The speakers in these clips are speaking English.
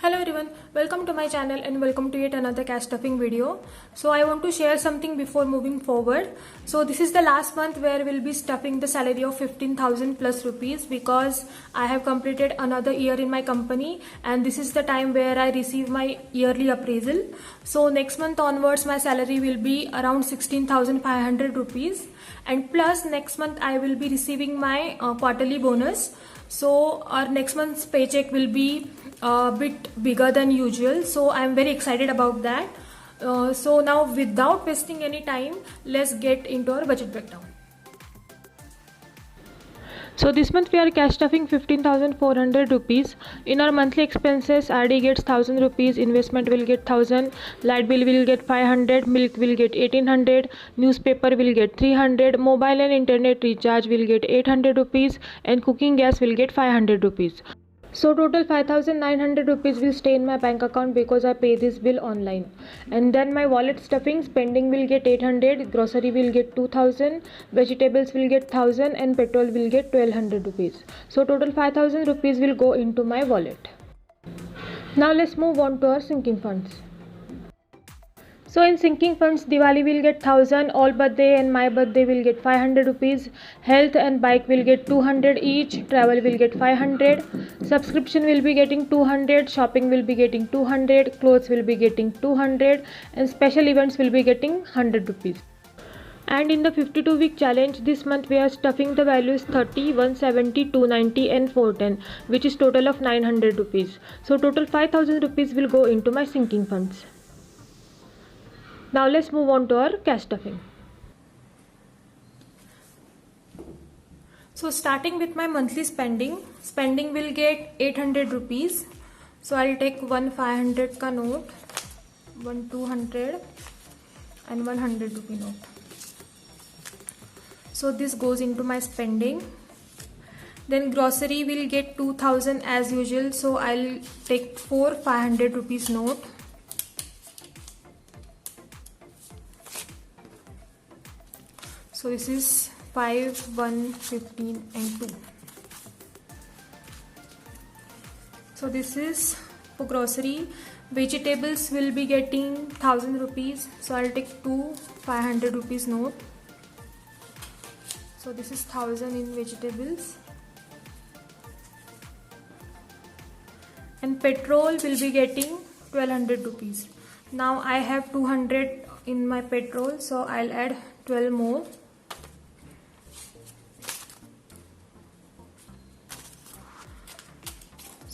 Hello everyone, welcome to my channel and welcome to yet another cash stuffing video. So I want to share something before moving forward. So this is the last month where we'll be stuffing the salary of 15,000 plus rupees because I have completed another year in my company and this is the time where I receive my yearly appraisal. So next month onwards my salary will be around 16,500 rupees and plus next month I will be receiving my quarterly bonus. So our next month's paycheck will be a bit bigger than usual, so I'm very excited about that. So now without wasting any time, let's get into our budget breakdown. So this month we are cash stuffing 15,400 rupees. In our monthly expenses, RD gets 1,000 rupees, investment will get 1,000, light bill will get 500, milk will get 1,800, newspaper will get 300, mobile and internet recharge will get 800 rupees and cooking gas will get 500 rupees. So total 5,900 rupees will stay in my bank account because I pay this bill online. And then my wallet stuffing spending will get 800, grocery will get 2,000, vegetables will get 1,000 and petrol will get 1,200 rupees. So total 5,000 rupees will go into my wallet. Now let's move on to our sinking funds. So in sinking funds, Diwali will get 1,000, all birthday and my birthday will get 500 rupees, health and bike will get 200 each, travel will get 500, subscription will be getting 200, shopping will be getting 200, clothes will be getting 200 and special events will be getting 100 rupees. And in the 52-week challenge, this month we are stuffing the values 30, 170, 290 and 410, which is total of 900 rupees. So total 5,000 rupees will go into my sinking funds. Now let's move on to our cash stuffing. So starting with my monthly spending will get 800 rupees. So I'll take one 500 ka note, one 200 and 100 rupee note. So this goes into my spending. Then grocery will get 2,000 as usual. So I'll take four 500 rupees note. So this is 5, 1, 15 and 2. So this is for grocery. Vegetables will be getting 1,000 rupees. So I'll take two 500 rupees note. So this is 1,000 in vegetables. And petrol will be getting 1,200 rupees. Now I have 200 in my petrol. So I'll add 12 more.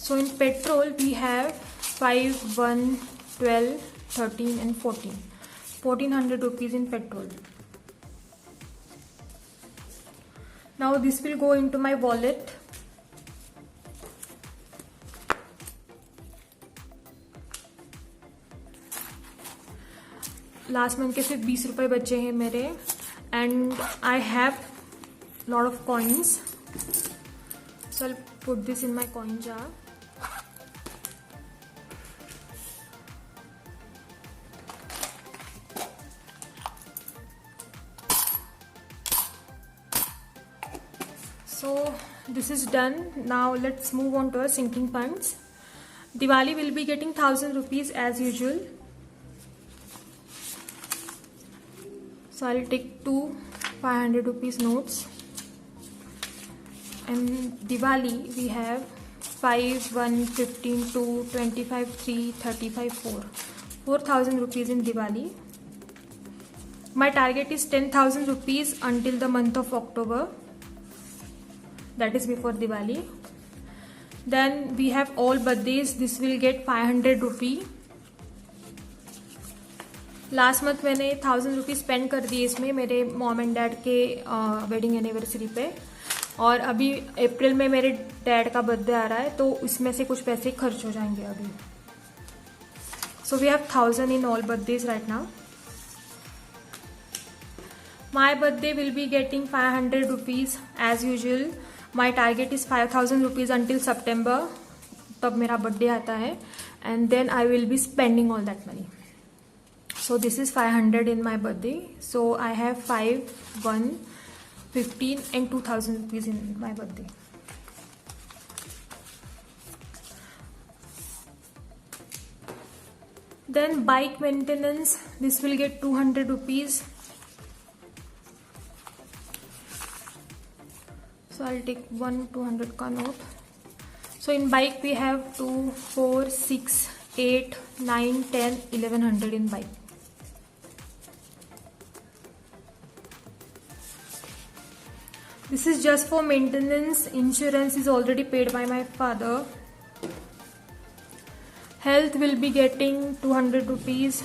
So in petrol we have 5, 1, 12, 13 and 14. 1,400 rupees in petrol. Now this will go into my wallet. Last month के सिर्फ 20 रुपए बचे हैं मेरे and I have lot of coins. So I'll put this in my coin jar. So this is done. Now let's move on to our sinking funds. Diwali will be getting 1,000 rupees as usual. So I'll take two 500 rupees notes. And Diwali we have 5, 1, 15, 2, 25, 3, 35, 4. 4,000 rupees in Diwali. My target is 10,000 rupees until the month of October. That is before Diwali. Then we have all birthdays. This will get 500 rupee. Last month मैंने 1,000 rupees spend कर दिए इसमें मेरे mom and dad के wedding anniversary पे और अभी अप्रैल में मेरे डैड का बर्थडे आ रहा है तो इसमें से कुछ पैसे खर्च हो जाएंगे अभी. So we have 1,000 in all birthdays right now. My birthday will be getting 500 rupees as usual. My target is 5,000 rupees until सितंबर. तब मेरा बर्थडे आता है and then I will be spending all that money. So this is 500 in my birthday. So I have 5, 1, 15 and 2,000 rupees in my birthday. Then bike maintenance, this will get 200 rupees. So I'll take one 200 ka note. So in bike we have 2, 4, 6, 8, 9, 10, 1100 in bike. This is just for maintenance. Insurance is already paid by my father. Health will be getting 200 rupees.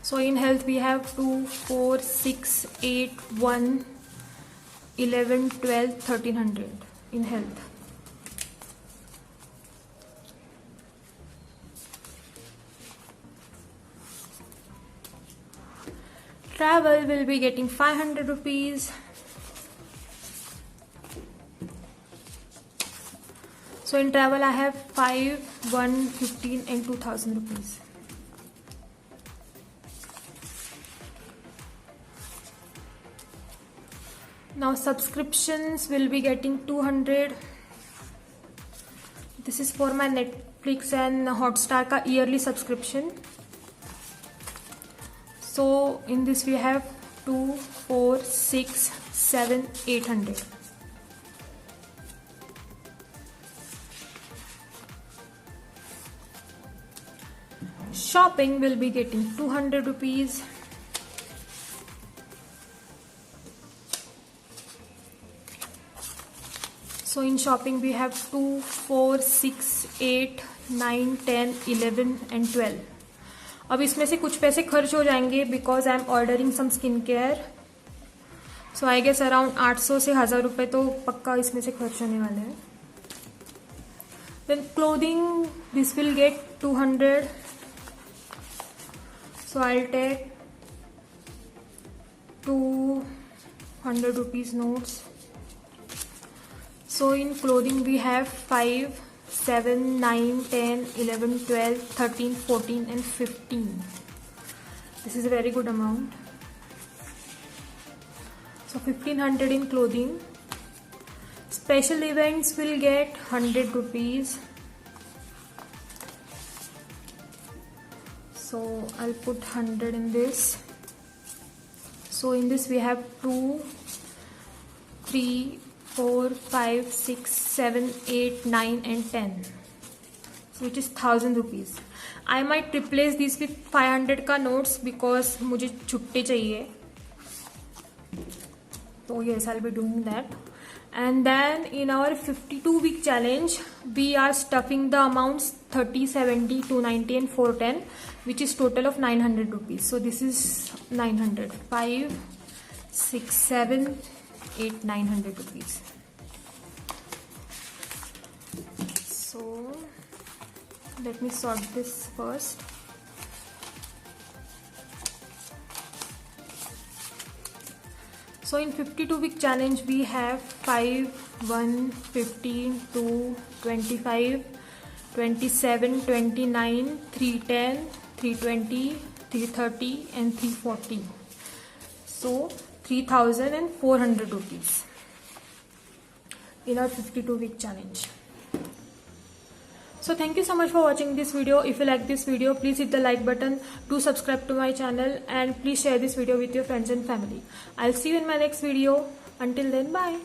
So in health we have 2, 4, 6, 8, 1, 11, 12, 1300 in health. Travel will be getting 500 rupees. So in travel I have 5, 1, 15 and 2000 rupees. Now subscriptions will be getting 200. This is for my Netflix and Hotstar ka yearly subscription. So in this we have 2, 4, 6, 7, 800. Shopping will be getting 200 rupees. So in shopping we have 2, 4, 6, 8, 9, 10, 11 and 12. अब इसमें से कुछ पैसे खर्च हो जाएंगे because I am ordering some skin care. So I guess around 800 से 1000 रुपये तो पक्का इसमें से खर्च होने वाले हैं. Then clothing, this will get 200. So I will take 200 rupees notes. So in clothing we have 5, 7, 9, 10, 11, 12, 13, 14 and 15. This is a very good amount. So 1500 in clothing. Special events will get 100 rupees. So I'll put 100 in this. So in this we have 2, 3, 4, 5, 6, 7, 8, 9 and 10. So which is 1000 rupees. I might replace this with 500 का notes because मुझे छुट्टे चाहिए. So yes, I'll be doing that. And then in our 52-week challenge, we are stuffing the amounts 30, 70, 290 and 410, which is total of 900 rupees. So this is 900. 5, 6, 7, 8, 900 rupees. So let me sort this first. So in 52-week challenge we have 5, 1, 15, 2, 25, 27, 29, 310, 320, 330 and 340. So 3400 rupees in our 52-week challenge. So thank you so much for watching this video. If you like this video, please hit the like button, do subscribe to my channel and please share this video with your friends and family. I'll see you in my next video. Until then, bye.